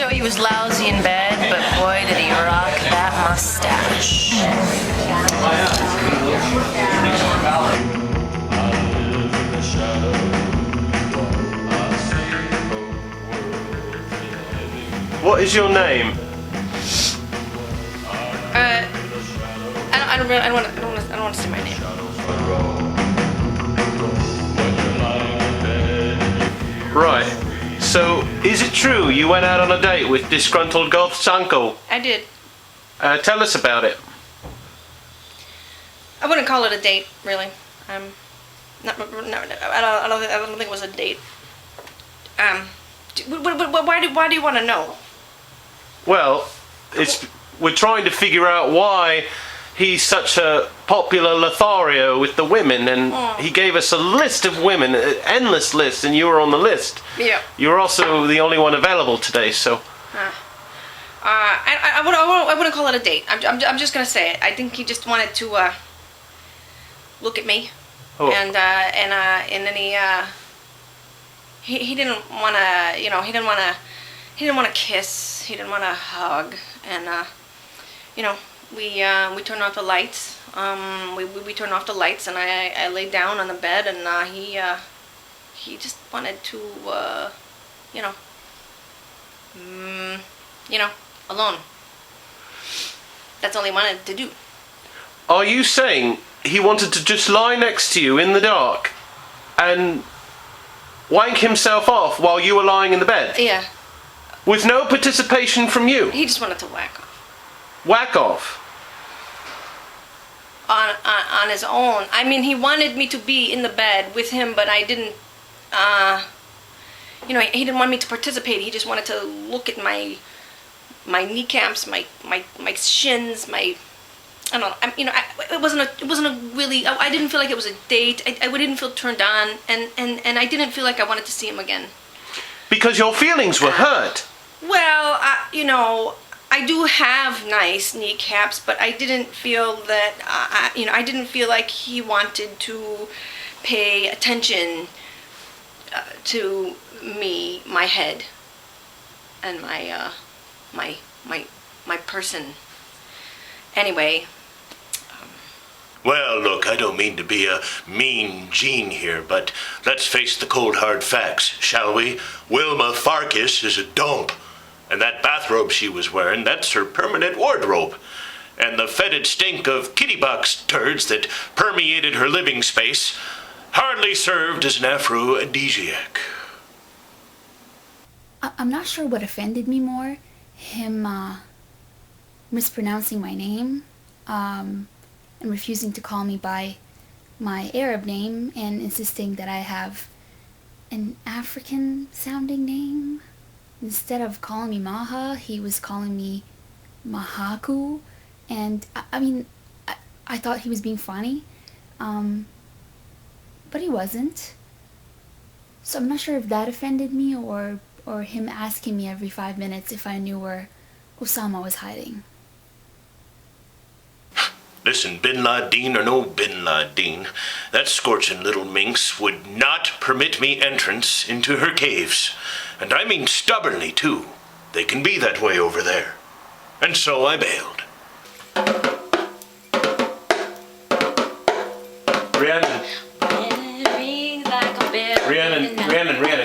So he was lousy in bed, but boy did he rock that mustache. What is your name? I don't want to say my name. Right. So, is it true you went out on a date with Disgruntled Goth's uncle? I did. Tell us about it. I wouldn't call it a date, really. I don't think it was a date. Why do you want to know? Well, we're trying to figure out why he's such a popular Lothario with the women, and he gave us a list of women, an endless list, and you were on the list. Yeah. You were also the only one available today, so. I wouldn't call it a date. I'm just gonna say it. I think he just wanted to look at me, and then he didn't want to, he didn't want to kiss, he didn't want to hug, and we turned off the lights. We turned off the lights, and I laid down on the bed, and he just wanted to alone. That's all he wanted to do. Are you saying he wanted to just lie next to you in the dark and wank himself off while you were lying in the bed? Yeah. With no participation from you? He just wanted to whack off. Whack off? On his own. I mean, he wanted me to be in the bed with him, but I didn't, he didn't want me to participate. He just wanted to look at my kneecaps, my shins, I don't know. It wasn't a really. I didn't feel like it was a date. I didn't feel turned on, and I didn't feel like I wanted to see him again. Because your feelings were hurt. Well, I do have nice kneecaps, but I didn't feel that. I didn't feel like he wanted to pay attention to me, my head, and my person. Anyway. Well, look, I don't mean to be a mean Gene here, but let's face the cold hard facts, shall we? Wilma Farkas is a dump, and that bathrobe she was wearing, that's her permanent wardrobe. And the fetid stink of kitty box turds that permeated her living space hardly served as an aphrodisiac. I'm not sure what offended me more, him mispronouncing my name, and refusing to call me by my Arab name and insisting that I have an African-sounding name. Instead of calling me Maha, he was calling me Mahaku, and I thought he was being funny, but he wasn't. So I'm not sure if that offended me or him asking me every 5 minutes if I knew where Osama was hiding. Listen, Bin Laden or no Bin Laden, that scorching little minx would not permit me entrance into her caves. And I mean stubbornly, too. They can be that way over there. And so I bailed. Rhiannon,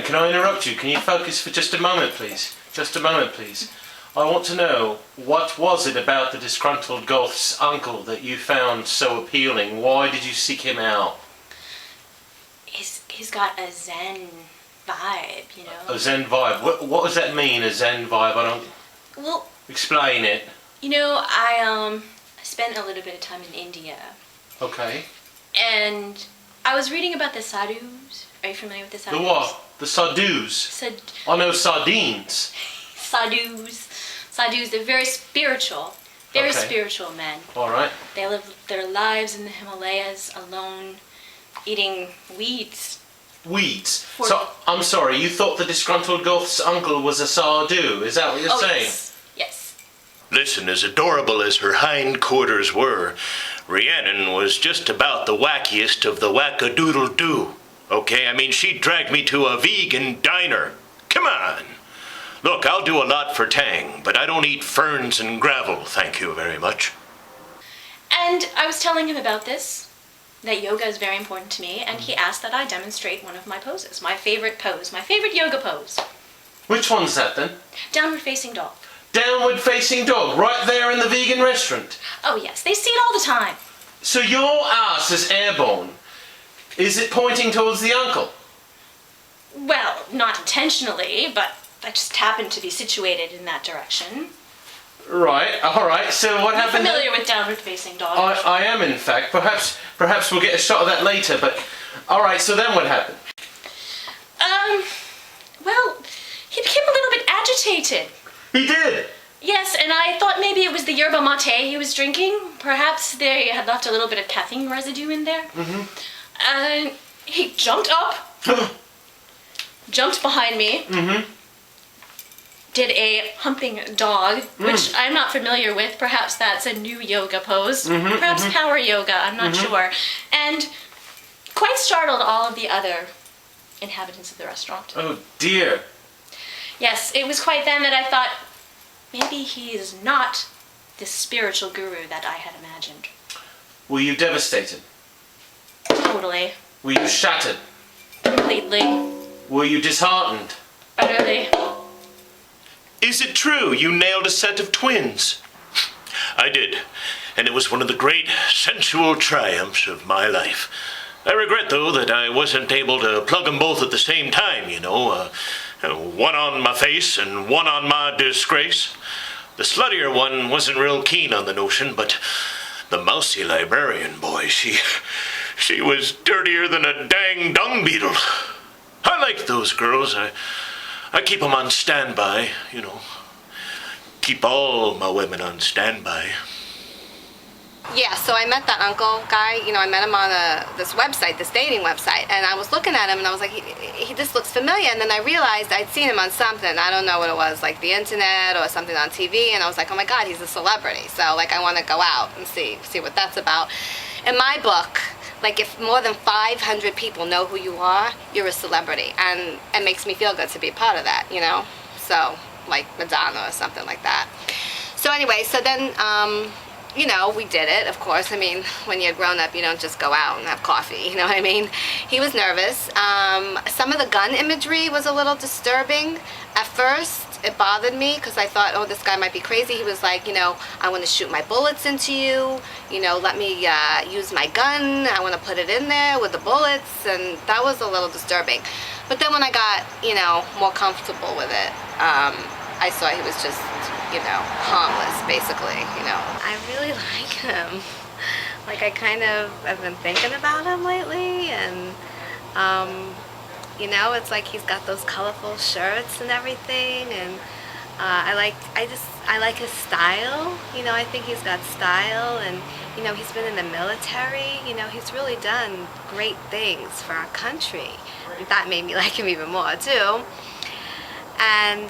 can I interrupt you? Can you focus for just a moment, please? Just a moment, please. I want to know, what was it about the Disgruntled Goth's uncle that you found so appealing? Why did you seek him out? He's got a Zen vibe, you know. A Zen vibe? What does that mean, a Zen vibe? I don't... Well... Explain it. You know, I spent a little bit of time in India. Okay. And I was reading about the sadhus. Are you familiar with the sadhus? The what? The sadhus? I know sardines. Sadhus. Sadhus, they're very spiritual. Very spiritual men. Alright. They live their lives in the Himalayas alone, eating weeds. Weeds? So, I'm sorry, you thought the Disgruntled Goth's uncle was a sadhu? Is that what you're saying? Yes. Listen, as adorable as her hindquarters were, Rhiannon was just about the wackiest of the wackadoodle-doo. Okay, I mean, she dragged me to a vegan diner. Come on. Look, I'll do a lot for Tang, but I don't eat ferns and gravel, thank you very much. And I was telling him about this, that yoga is very important to me, and he asked that I demonstrate one of my poses, my favorite pose, my favorite yoga pose. Which one's that then? Downward facing dog. Downward facing dog, right there in the vegan restaurant. Oh yes, they see it all the time. So your ass is airborne. Is it pointing towards the uncle? Well, not intentionally, but I just happened to be situated in that direction. Right, alright, so what I'm happened? familiar with downward facing dog. I am in fact. Perhaps we'll get a shot of that later, but alright, so then what happened? Well, he became a little bit agitated. He did! Yes, and I thought maybe it was the yerba mate he was drinking. Perhaps they had left a little bit of caffeine residue in there. And he jumped up, jumped behind me, did a humping dog, which I'm not familiar with. Perhaps that's a new yoga pose. Perhaps power yoga, I'm not sure. And quite startled all of the other inhabitants of the restaurant. Oh dear. Yes, it was quite then that I thought, maybe he is not the spiritual guru that I had imagined. Were you devastated? Totally. Were you shattered? Completely. Were you disheartened? Utterly. Is it true you nailed a set of twins? I did, and it was one of the great sensual triumphs of my life. I regret, though, that I wasn't able to plug them both at the same time, you know. One on my face and one on my disgrace. The sluttier one wasn't real keen on the notion, but the mousy librarian, boy, she was dirtier than a dang dung beetle. I liked those girls. I keep them on standby, you know. Keep all my women on standby. Yeah, so I met that uncle guy, you know, I met him on this website, this dating website, and I was looking at him and I was like, he just looks familiar, and then I realized I'd seen him on something, I don't know what it was, like the internet or something on TV, and I was like, oh my God, he's a celebrity, so like I want to go out and see what that's about. In my book, like if more than 500 people know who you are, you're a celebrity, and it makes me feel good to be a part of that, you know, so like Madonna or something like that. So anyway, so then, you know, we did it, of course. I mean, when you're grown up, you don't just go out and have coffee, you know what I mean? He was nervous. Some of the gun imagery was a little disturbing. At first, it bothered me because I thought, oh, this guy might be crazy. He was like, you know, I want to shoot my bullets into you. You know, let me use my gun. I want to put it in there with the bullets. And that was a little disturbing. But then when I got, you know, more comfortable with it, I saw he was just, you know, harmless, basically, you know. I really like him. Like, I kind of have been thinking about him lately, and, you know, it's like he's got those colorful shirts and everything, and I like his style. You know, I think he's got style, and, you know, he's been in the military. You know, he's really done great things for our country. And that made me like him even more, too. And,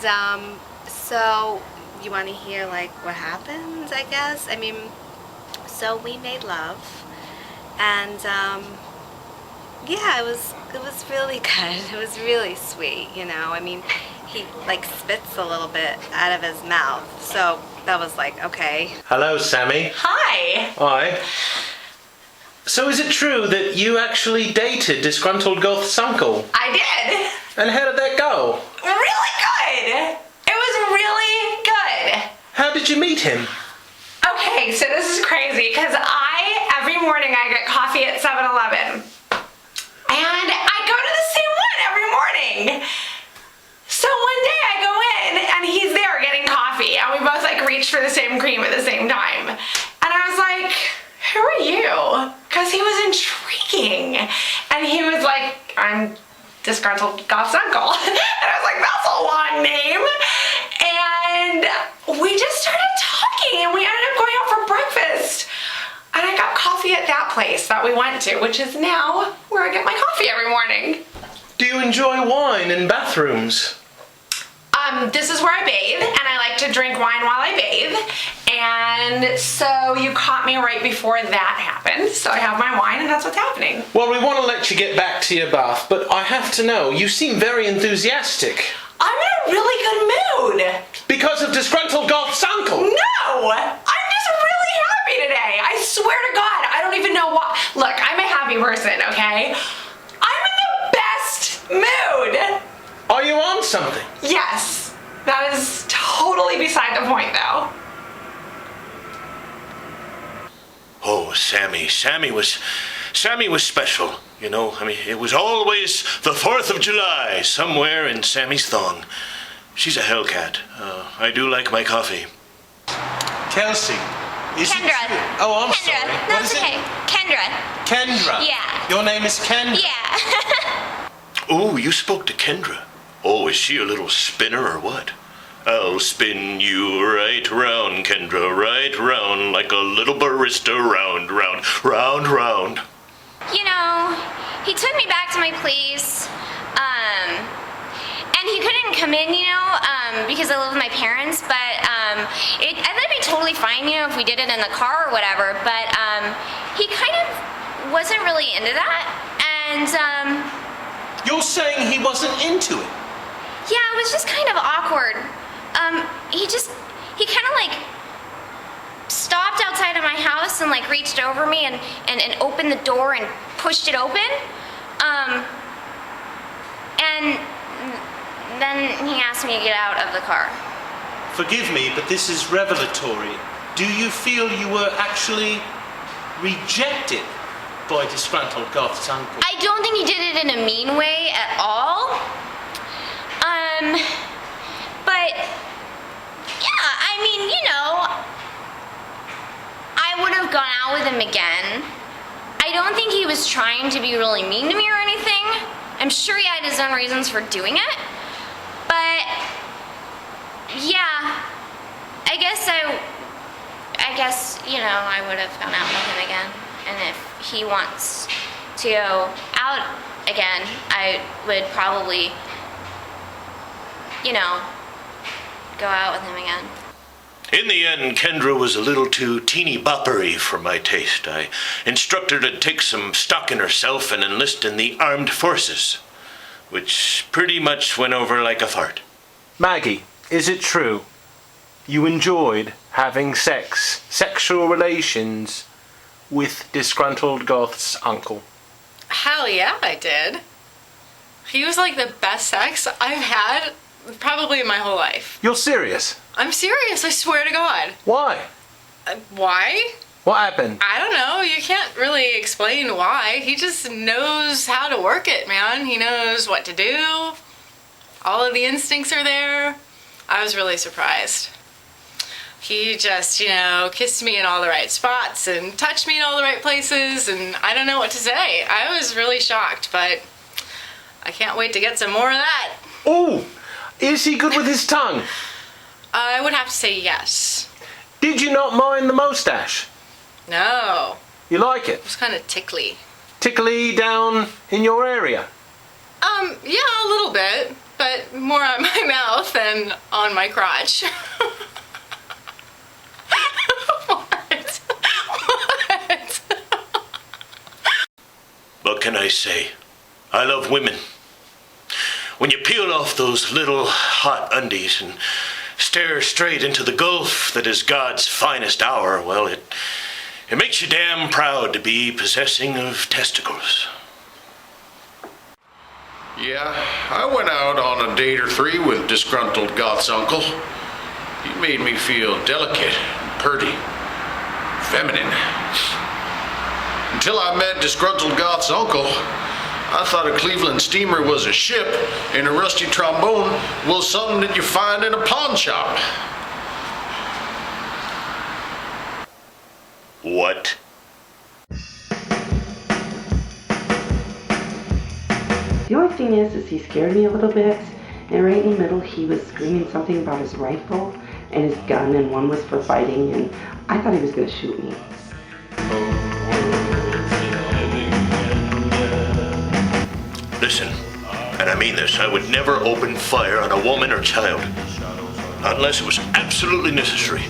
so, you want to hear, like, what happened, I guess? I mean, so we made love, and, yeah, it was really good. It was really sweet, you know? I mean, he, like, spits a little bit out of his mouth, so that was like, okay. Hello, Sammy. Hi. Hi. So is it true that you actually dated Disgruntled Goth's uncle? I did. And how did that go? Really good. It was really good. How did you meet him? Okay, so this is crazy because every morning I get coffee at 7-Eleven. And I go to the same one every morning. So one day I go in and he's there getting coffee and we both like reach for the same cream at the same time. And I was like, who are you? Because he was intriguing. And he was like, I'm Disgruntled Goth's Uncle. And I was like, that's a long name. And we just started talking and we ended up going out for breakfast. And I got coffee at that place that we went to, which is now where I get my coffee every morning. Do you enjoy wine in bathrooms? This is where I bathe, and I like to drink wine while I bathe. And so you caught me right before that happened. So I have my wine, and that's what's happening. Well, we want to let you get back to your bath, but I have to know, you seem very enthusiastic. I'm in a really good mood. Because of Disgruntled Goth's Uncle? No! I'm just really happy today. I swear to God, I don't even know why. Look, I'm a happy person, okay? I'm in the best mood. Are you on something? Yes. That is totally beside the point, though. Oh, Sammy was special. You know, I mean, it was always the 4th of July somewhere in Sammy's thong. She's a hellcat. I do like my coffee. Kelsey. Kendra. Oh, I'm Kendra. sorry. No, What it's is okay. it? Kendra. Kendra. Yeah. Your name is Kendra? Yeah. Oh, you spoke to Kendra. Oh, is she a little spinner or what? I'll spin you right round, Kendra, right round, like a little barista, round, round, round, round. You know, he took me back to my place, and he couldn't come in, because I live with my parents, but I thought it'd be totally fine, if we did it in the car or whatever, but he kind of wasn't really into that, and You're saying he wasn't into it? yeah, it was just kind of awkward. He kind of like stopped outside of my house and like reached over me and opened the door and pushed it open. And then he asked me to get out of the car. Forgive me, but this is revelatory. Do you feel you were actually rejected by Disgruntled Goth's Uncle? I don't think he did it in a mean way at all. But yeah, I mean, I would have gone out with him again. I don't think he was trying to be really mean to me or anything. I'm sure he had his own reasons for doing it. But yeah, I guess I would have gone out with him again. And if he wants to go out again, I would probably, go out with him again. In the end, Kendra was a little too teeny boppery for my taste. I instructed her to take some stock in herself and enlist in the armed forces, which pretty much went over like a fart. Maggie, is it true you enjoyed having sexual relations with Disgruntled Goth's uncle? Hell yeah, I did. He was like the best sex I've had probably in my whole life. You're serious? I'm serious, I swear to God. Why? Why? What happened? I don't know. You can't really explain why. He just knows how to work it, man. He knows what to do. All of the instincts are there. I was really surprised. He just, kissed me in all the right spots and touched me in all the right places, and I don't know what to say. I was really shocked, but I can't wait to get some more of that. Oh, is he good with his tongue? I would have to say yes. Did you not mind the moustache? No. You like it? It was kind of tickly. Tickly down in your area? Yeah, a little bit, but more on my mouth than on my crotch. What? What can I say? I love women. When you peel off those little hot undies and stare straight into the gulf that is God's finest hour, well, it makes you damn proud to be possessing of testicles. Yeah, I went out on a date or three with Disgruntled Goth's uncle. He made me feel delicate, purty, feminine. Until I met Disgruntled Goth's uncle, I thought a Cleveland steamer was a ship and a rusty trombone was something that you find in a pawn shop. What? The only thing is he scared me a little bit, and right in the middle he was screaming something about his rifle and his gun, and one was for fighting, and I thought he was going to shoot me. Listen, and I mean this, I would never open fire on a woman or child, unless it was absolutely necessary.